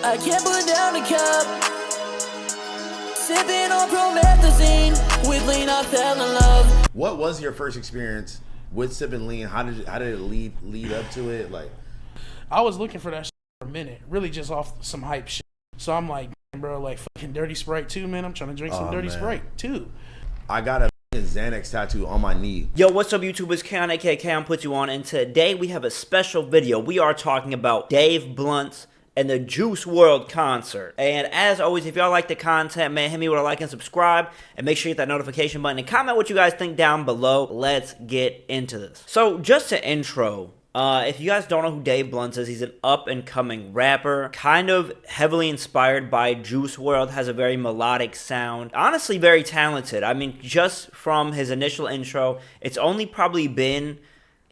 I can't put down the cup. Sipping on promethazine. With lean, I fell in love. What was your first experience with sipping lean? How did it lead up to it? Like, I was looking for that shit for a minute, really just off some hype shit. So I'm like, bro, like fucking Dirty Sprite too, man. I'm trying to drink some Dirty Sprite too. I got a Xanax tattoo on my knee. Yo, what's up, YouTube? It's Keon, aka Keon Puts You On, and today we have a special video. We are talking about Dave Blunt's and the Juice Wrld concert. And as always, if y'all like the content, man, hit me with a like and subscribe, and make sure you hit that notification button and comment what you guys think down below. Let's get into this. So, just to intro, if you guys don't know who Dave Blunt is, he's an up-and-coming rapper, kind of heavily inspired by Juice Wrld, has a very melodic sound, honestly very talented. I mean, just from his initial intro, it's only probably been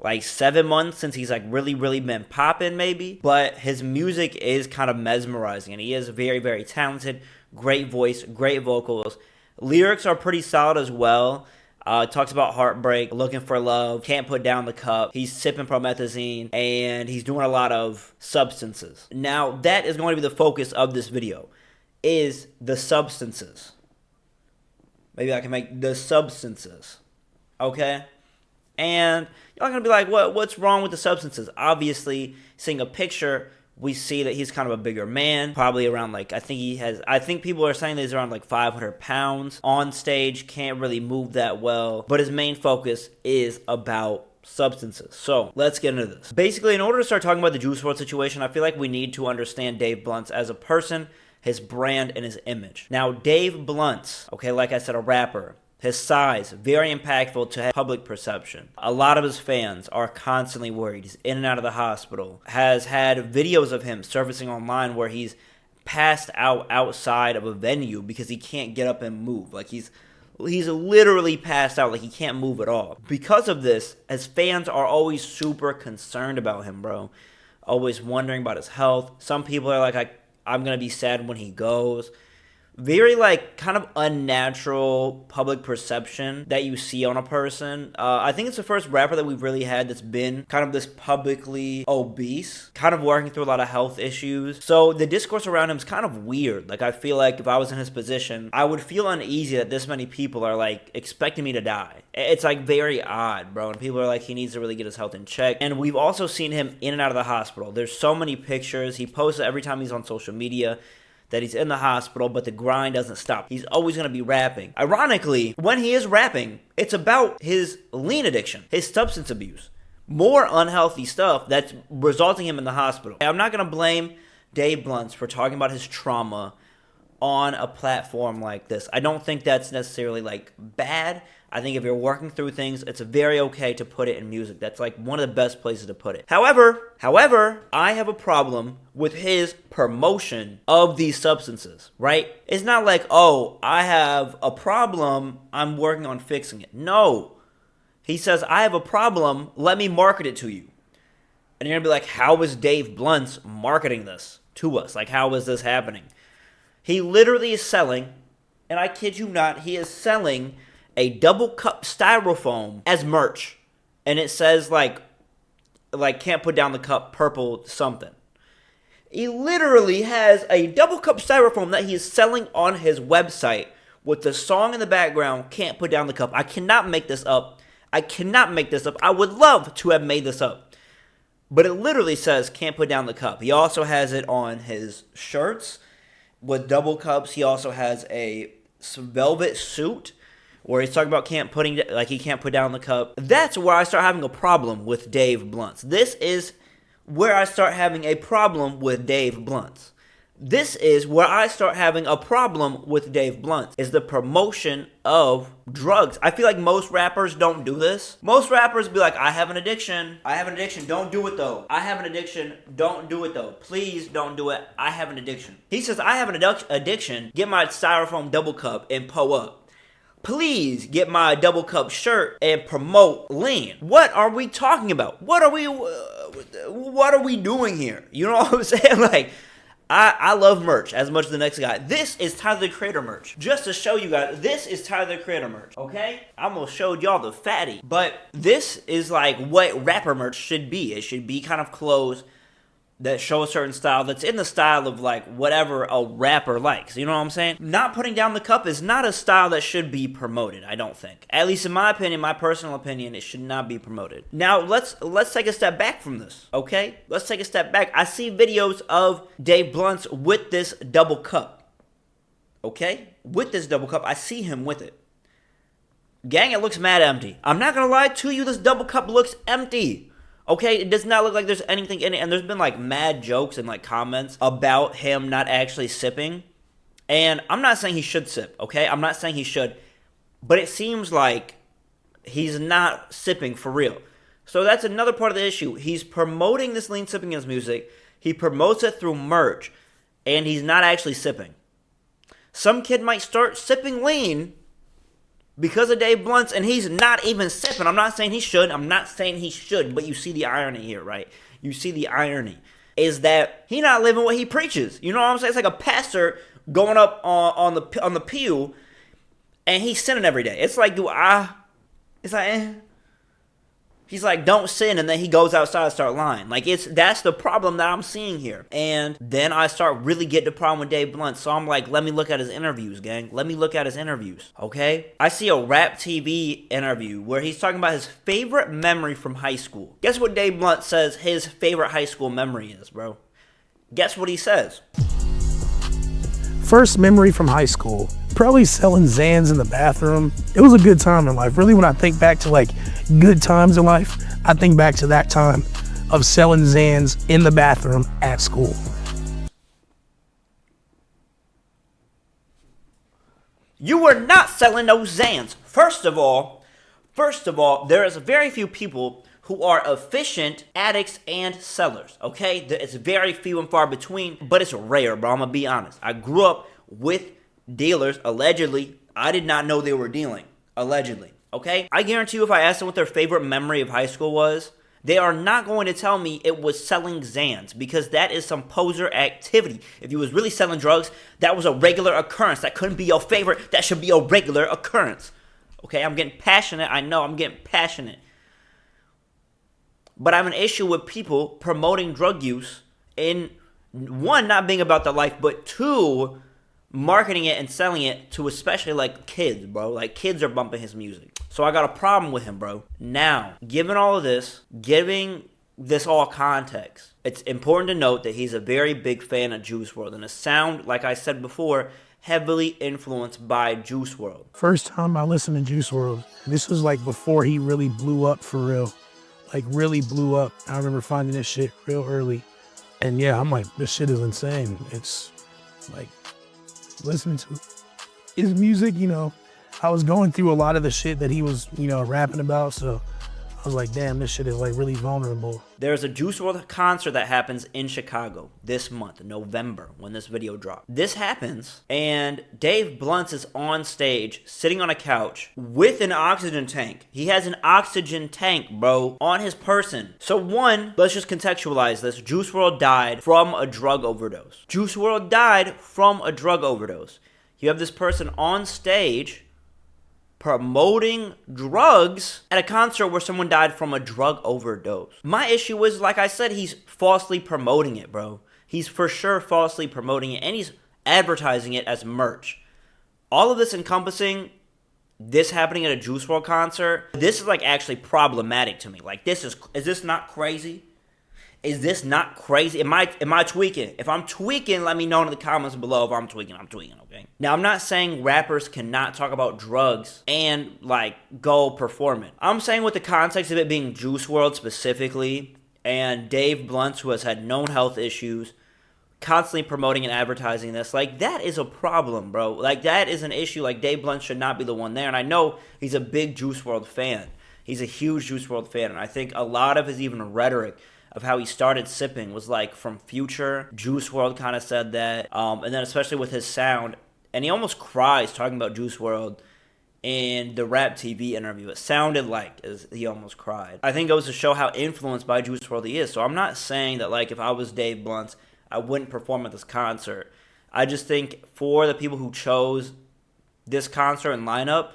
like 7 months since he's like really been popping maybe, but his music is kind of mesmerizing, and he is very, very talented, great voice, great vocals. Lyrics are pretty solid as well. Talks about heartbreak, looking for love, can't put down the cup. He's sipping promethazine, and he's doing a lot of substances. Now, that is going to be the focus of this video, is the substances. Maybe I can make the substances, okay? And y'all gonna be like, what's wrong with the substances? Obviously, seeing a picture, we see that he's kind of a bigger man, probably around like, I think people are saying that he's around like 500 pounds. On stage, can't really move that well, but his main focus is about substances. So let's get into this. Basically, in order to start talking about the Juice Wrld situation, I feel like we need to understand Dave Blunt as a person, his brand, and his image. Now, Dave Blunt, okay, like I said, a rapper. His size, very impactful to public perception. A lot of his fans are constantly worried. He's in and out of the hospital. Has had videos of him surfacing online where he's passed out outside of a venue because he can't get up and move. Like he's literally passed out, like he can't move at all. Because of this, his fans are always super concerned about him, bro. Always wondering about his health. Some people are like, I'm gonna be sad when he goes. Very, like, kind of unnatural public perception that you see on a person. I think it's the first rapper that we've really had that's been kind of this publicly obese, kind of working through a lot of health issues. So the discourse around him is kind of weird. Like, I feel like if I was in his position, I would feel uneasy that this many people are, like, expecting me to die. It's, like, very odd, bro. And people are like, he needs to really get his health in check. And we've also seen him in and out of the hospital. There's so many pictures. He posts it every time he's on social media that he's in the hospital, but the grind doesn't stop. He's always going to be rapping. Ironically, when he is rapping, it's about his lean addiction, his substance abuse, more unhealthy stuff that's resulting him in the hospital. I'm not going to blame Dave Blunt for talking about his trauma on a platform like this. I don't think that's necessarily like bad. I think if you're working through things, it's very okay to put it in music. That's like one of the best places to put it. However, I have a problem with his promotion of these substances, right? It's not like, oh, I have a problem, I'm working on fixing it. No. He says, I have a problem, let me market it to you. And you're gonna be like, how is Dave Blunt marketing this to us? Like, how is this happening? He literally is selling, and I kid you not, he is selling a double cup styrofoam as merch. And it says like can't put down the cup, purple something. He literally has a double cup styrofoam that he is selling on his website with the song in the background, can't put down the cup. I cannot make this up. I would love to have made this up. But it literally says can't put down the cup. He also has it on his shirts with double cups. He also has a velvet suit where he's talking about he can't put down the cup. That's where I start having a problem with Dave Blunt. This is where I start having a problem with Dave Blunt. This is where I start having a problem with Dave Blunt, is the promotion of drugs. I feel like most rappers don't do this. Most rappers be like, I have an addiction, don't do it though. I have an addiction, don't do it though. Please don't do it, I have an addiction. He says, I have an addiction, get my styrofoam double cup and pull up. Please get my double cup shirt and promote lean. What are we talking about? What are we doing here? You know what I'm saying? Like, I love merch as much as the next guy. This is Tyler the Creator merch. Just to show you guys, this is Tyler the Creator merch, okay? I almost showed y'all the fatty. But this is like what rapper merch should be. It should be kind of clothes that show a certain style that's in the style of like whatever a rapper likes. You know what I'm saying? Not putting down the cup is not a style that should be promoted, I don't think. At least in my opinion, my personal opinion, it should not be promoted. Now, let's take a step back from this, okay? Let's take a step back. I see videos of Dave Blunt's with this double cup, okay? With this double cup, I see him with it. Gang, it looks mad empty. I'm not gonna lie to you, this double cup looks empty. Okay, it does not look like there's anything in it, and there's been like mad jokes and like comments about him not actually sipping. And I'm not saying he should sip, okay? I'm not saying he should, but it seems like he's not sipping for real. So that's another part of the issue. He's promoting this lean sipping in his music. He promotes it through merch, and he's not actually sipping. Some kid might start sipping lean because of Dave Blunt's, and he's not even sipping. I'm not saying he should. I'm not saying he should, but you see the irony here, right? You see the irony is that he not living what he preaches. You know what I'm saying? It's like a pastor going up on the pew, and he's sinning every day. It's like, It's like, He's like, don't sin, and then he goes outside and start lying. Like, that's the problem that I'm seeing here. And then I start really getting the problem with Dave Blunt. So I'm like, let me look at his interviews, gang. Let me look at his interviews, okay? I see a Rap TV interview where he's talking about his favorite memory from high school. Guess what Dave Blunt says his favorite high school memory is, bro? Guess what he says? First memory from high school, probably selling Xans in the bathroom. It was a good time in life. Really, when I think back to like good times in life, I think back to that time of selling Xans in the bathroom at school. You were not selling those Xans. First of all, there is very few people who are efficient addicts and sellers, okay? It's very few and far between, but it's rare, bro. I'm gonna be honest. I grew up with dealers, allegedly. I did not know they were dealing, allegedly, okay? I guarantee you if I asked them what their favorite memory of high school was, they are not going to tell me it was selling Xans, because that is some poser activity. If you was really selling drugs, that was a regular occurrence. That couldn't be your favorite. That should be a regular occurrence, okay? I'm getting passionate. I know I'm getting passionate. But I have an issue with people promoting drug use in, one, not being about the life, but two, marketing it and selling it to especially like kids, bro. Like kids are bumping his music. So I got a problem with him, bro. Now, given all of this, giving this all context, it's important to note that he's a very big fan of Juice WRLD. And the sound, like I said before, heavily influenced by Juice WRLD. First time I listened to Juice WRLD, this was like before he really blew up for real. Like really blew up. I remember finding this shit real early. And yeah, I'm like, this shit is insane. It's like listening to his music, you know, I was going through a lot of the shit that he was, you know, rapping about. So I was like, damn, this shit is like really vulnerable. There's a Juice WRLD concert that happens in Chicago this month, November, when this video drops. This happens, and Dave Blunt is on stage, sitting on a couch with an oxygen tank. He has an oxygen tank, bro, on his person. So one, let's just contextualize this. Juice WRLD died from a drug overdose. Juice WRLD died from a drug overdose. You have this person on stage promoting drugs at a concert where someone died from a drug overdose. My issue is, like I said, he's falsely promoting it, bro. He's for sure falsely promoting it, and he's advertising it as merch. All of this encompassing this happening at a Juice WRLD concert, this is like actually problematic to me. Like, is this not crazy? Is this not crazy? Am I tweaking? If I'm tweaking, let me know in the comments below. If I'm tweaking, okay? Now, I'm not saying rappers cannot talk about drugs and, like, go perform it. I'm saying with the context of it being Juice WRLD specifically, and Dave Blunt, who has had known health issues, constantly promoting and advertising this, like, that is a problem, bro. Like, that is an issue. Like, Dave Blunt should not be the one there. And I know he's a big Juice WRLD fan. He's a huge Juice WRLD fan. And I think a lot of his even rhetoric of how he started sipping was like from Future. Juice WRLD kind of said that. And then especially with his sound. And he almost cries talking about Juice WRLD in the Rap TV interview. It sounded like he almost cried. I think it goes to show how influenced by Juice WRLD he is. So I'm not saying that, like, if I was Dave Blunt, I wouldn't perform at this concert. I just think for the people who chose this concert and lineup,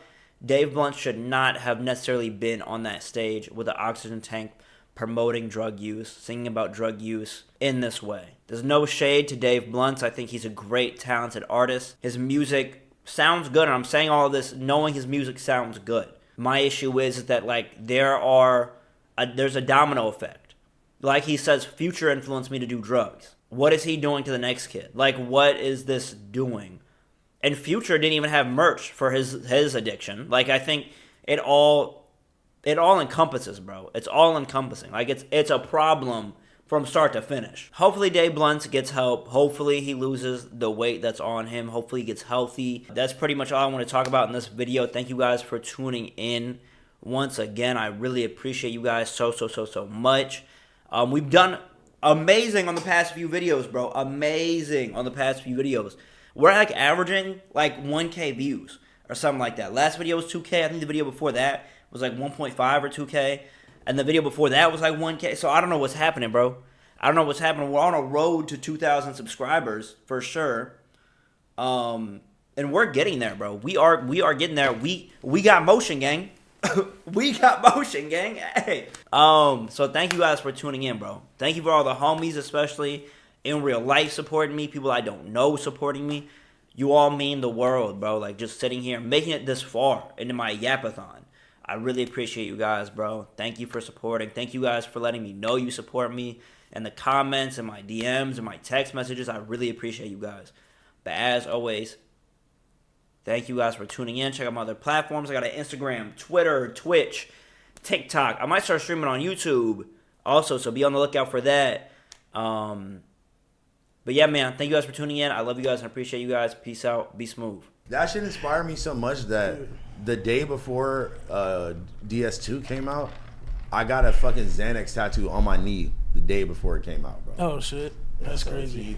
Dave Blunt should not have necessarily been on that stage with an oxygen tank promoting drug use, singing about drug use in this way. There's no shade to Dave Blunt. I think he's a great, talented artist. His music sounds good, and I'm saying all of this knowing his music sounds good. My issue is that, like, there's a domino effect. Like he says, Future influenced me to do drugs. What is he doing to the next kid? Like, what is this doing? And Future didn't even have merch for his addiction. Like, I think it all encompasses, bro. It's all encompassing. Like, it's a problem from start to finish. Hopefully Dave Blunt gets help. Hopefully he loses the weight that's on him. Hopefully he gets healthy. That's pretty much all I want to talk about in this video. Thank you guys for tuning in. Once again, I really appreciate you guys so much. We've done amazing on the past few videos, bro. Amazing on the past few videos. We're like averaging like 1K views or something like that. Last video was 2K. I think the video before that was like 1.5 or 2K. And the video before that was like 1K. So I don't know what's happening, bro. I don't know what's happening. We're on a road to 2,000 subscribers for sure. And we're getting there, bro. We are getting there. We got motion, gang. We got motion, gang. Hey. So thank you guys for tuning in, bro. Thank you for all the homies, especially in real life, supporting me. People I don't know supporting me. You all mean the world, bro. Like, just sitting here, making it this far into my yapathon. I really appreciate you guys, bro. Thank you for supporting. Thank you guys for letting me know you support me in the comments and my DMs and my text messages. I really appreciate you guys. But as always, thank you guys for tuning in. Check out my other platforms. I got an Instagram, Twitter, Twitch, TikTok. I might start streaming on YouTube also, so be on the lookout for that. But yeah, man, thank you guys for tuning in. I love you guys and I appreciate you guys. Peace out. Be smooth. That shit inspired me so much that the day before DS2 came out, I got a fucking Xanax tattoo on my knee the day before it came out, bro. Oh shit, that's crazy.